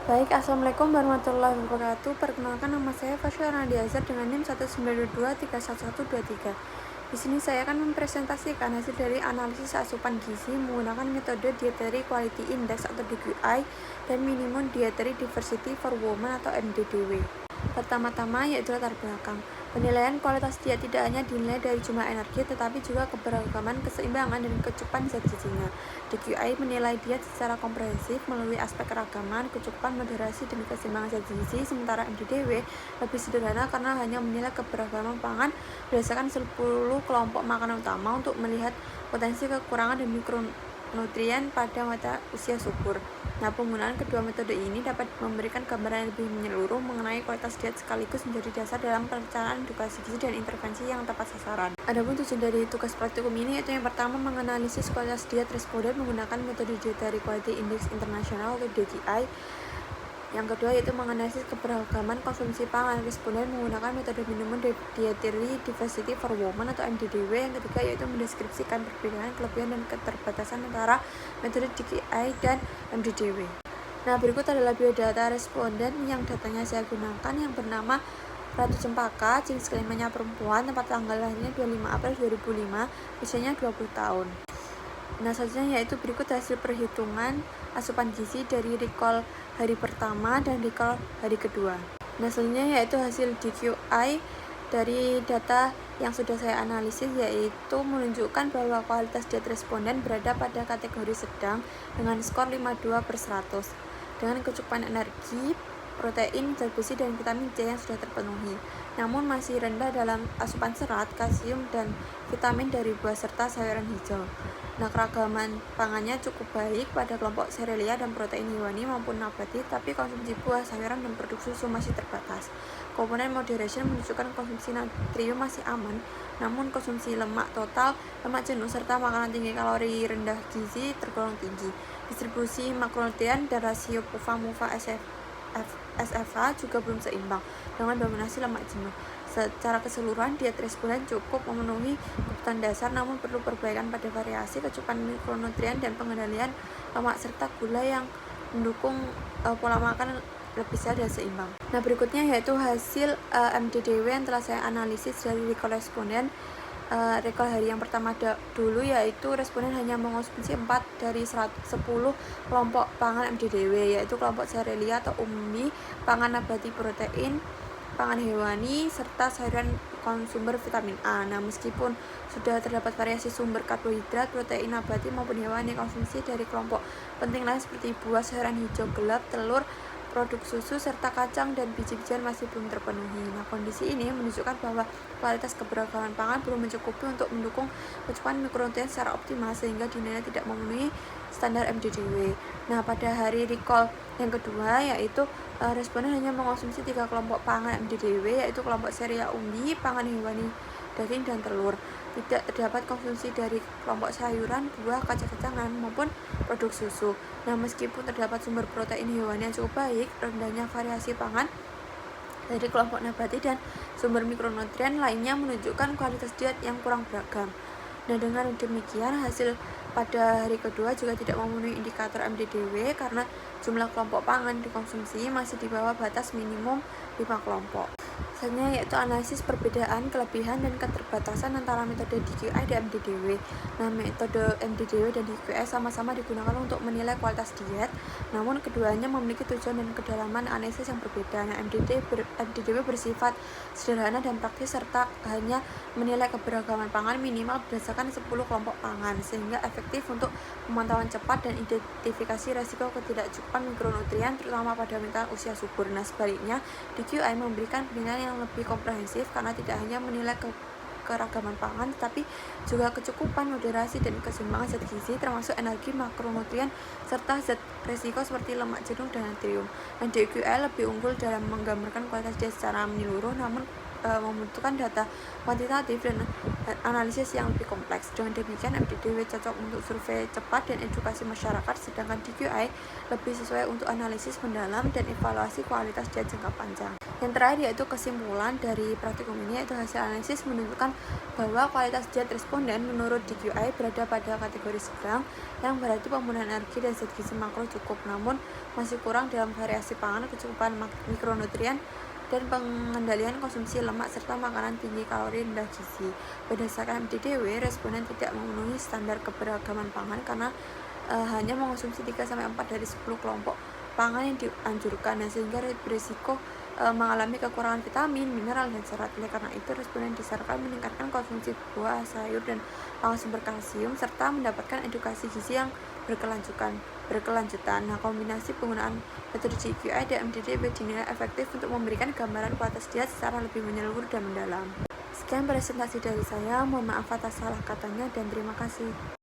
Baik, Assalamualaikum warahmatullahi wabarakatuh. Perkenalkan, nama saya Fasya Radiazar dengan NIM 192311123. Di sini saya akan mempresentasikan hasil dari analisis asupan gizi menggunakan metode Dietary Quality Index atau DQI dan Minimum Dietary Diversity for Women atau MDDW. Pertama-tama yaitu latar belakang. Penilaian kualitas diet tidak hanya dinilai dari jumlah energi, tetapi juga keberagaman, keseimbangan, dan kecukupan zat gizinya. DQI menilai diet secara komprehensif melalui aspek keragaman, kecukupan, moderasi, dan keseimbangan zat gizi, sementara MDDW lebih sederhana karena hanya menilai keberagaman pangan berdasarkan 10 kelompok makanan utama untuk melihat potensi kekurangan dan mikronutrien pada mata usia subur. Nah, penggunaan kedua metode ini dapat memberikan gambaran yang lebih menyeluruh mengenai kualitas diet sekaligus menjadi dasar dalam perencanaan edukasi gizi dan intervensi yang tepat sasaran. Adapun tujuan dari tugas praktikum ini yaitu yang pertama menganalisis kualitas diet responden menggunakan metode Dietary Quality Index International atau DQI. Yang kedua yaitu menganalisis keberagaman konsumsi pangan responden menggunakan metode Minimum Dietary Diversity for Women atau MDDW. Yang ketiga yaitu mendeskripsikan perbedaan, kelebihan, dan keterbatasan antara metode DQI dan MDDW. Nah, berikut adalah biodata responden yang datanya saya gunakan yang bernama Ratu Cempaka, jenis kelaminnya perempuan, tempat tanggal lahirnya 25 April 2005, usianya 20 tahun. Nah, selanjutnya yaitu berikut hasil perhitungan asupan gizi dari recall hari pertama dan recall hari kedua. Nah, selanjutnya yaitu hasil DQI dari data yang sudah saya analisis, yaitu menunjukkan bahwa kualitas diet responden berada pada kategori sedang dengan skor 52/100 dengan kecukupan energi, protein, zat besi, dan vitamin C yang sudah terpenuhi, namun masih rendah dalam asupan serat, kalsium, dan vitamin dari buah serta sayuran hijau. Nah, keragaman pangannya cukup baik pada kelompok serealia dan protein hewani maupun nabati, tapi konsumsi buah, sayuran, dan produk susu masih terbatas. Komponen moderation menunjukkan konsumsi natrium masih aman, namun konsumsi lemak total, lemak jenuh, serta makanan tinggi kalori rendah gizi tergolong tinggi. Distribusi makronutrien dan rasio PUFA-MUFA SFA juga belum seimbang dengan dominasi lemak jenuh. Secara keseluruhan, diet responden cukup memenuhi kebutuhan dasar, namun perlu perbaikan pada variasi, kecukupan mikronutrien, dan pengendalian lemak serta gula yang mendukung pola makan lebih sehat dan seimbang. Nah, berikutnya yaitu hasil MDDW yang telah saya analisis dari recall responden. Recall hari yang pertama dulu yaitu responden hanya mengonsumsi 4 dari 10 kelompok pangan MDDW, yaitu kelompok serealia atau umbi, pangan nabati protein, pangan hewani, serta sayuran konsumber vitamin A. Nah, meskipun sudah terdapat variasi sumber karbohidrat, protein nabati maupun hewani, konsumsi dari kelompok penting lain seperti buah, sayuran hijau gelap, telur, produk susu, serta kacang dan biji-bijian masih belum terpenuhi. Nah, kondisi ini menunjukkan bahwa kualitas keberagaman pangan belum mencukupi untuk mendukung kecukupan mikronutrien secara optimal sehingga dinilai tidak memenuhi standar MDDW. Nah, pada hari recall yang kedua yaitu responden hanya mengonsumsi 3 kelompok pangan MDDW, yaitu kelompok serealia umbi, pangan hewani, daging, dan telur. Tidak terdapat konsumsi dari kelompok sayuran, buah, kacang-kacangan maupun produk susu. Nah, meskipun terdapat sumber protein hewani yang cukup baik, rendahnya variasi pangan dari kelompok nabati dan sumber mikronutrien lainnya menunjukkan kualitas diet yang kurang beragam. Nah, dengan demikian hasil pada hari kedua juga tidak memenuhi indikator MDDW karena jumlah kelompok pangan dikonsumsi masih di bawah batas minimum 5 kelompok. Selanjutnya yaitu analisis perbedaan, kelebihan, dan keterbatasan antara metode DQI dan MDDW. Nah, metode MDDW dan DQI sama-sama digunakan untuk menilai kualitas diet, namun keduanya memiliki tujuan dan kedalaman analisis yang berbeda. Nah, MDDW bersifat sederhana dan praktis serta hanya menilai keberagaman pangan minimal berdasarkan 10 kelompok pangan, sehingga efektif untuk pemantauan cepat dan identifikasi risiko ketidakcukupan mikronutrien terutama pada wanita usia subur. Nah, sebaliknya DQI memberikan penilaian yang lebih komprehensif karena tidak hanya menilai keragaman pangan tetapi juga kecukupan, moderasi, dan keseimbangan zat gizi termasuk energi, makronutrien, serta zat resiko seperti lemak jenuh dan natrium. Dan DQI lebih unggul dalam menggambarkan kualitas diet secara menyeluruh, namun membutuhkan data kuantitatif dan analisis yang lebih kompleks. Dengan demikian, MDDW cocok untuk survei cepat dan edukasi masyarakat, sedangkan DQI lebih sesuai untuk analisis mendalam dan evaluasi kualitas diet jangka panjang. Yang terakhir yaitu kesimpulan dari praktikum ini, yaitu hasil analisis menunjukkan bahwa kualitas diet responden menurut DQI berada pada kategori sedang, yang berarti pemenuhan energi dan zat gizi makro cukup, namun masih kurang dalam variasi pangan, kecukupan mikronutrien, dan pengendalian konsumsi lemak serta makanan tinggi kalori rendah gizi. Berdasarkan MDDW, responden tidak memenuhi standar keberagaman pangan karena hanya mengonsumsi 3-4 dari 10 kelompok pangan yang dianjurkan, sehingga berisiko mengalami kekurangan vitamin, mineral, dan serat. Oleh karena itu, responden disarankan meningkatkan konsumsi buah, sayur, dan pangan sumber kalsium, serta mendapatkan edukasi gizi yang berkelanjutan. Nah, kombinasi penggunaan metode GQI dan MDDW dinilai efektif untuk memberikan gambaran kualitas diet secara lebih menyeluruh dan mendalam. Sekian presentasi dari saya, mohon maaf atas salah katanya dan terima kasih.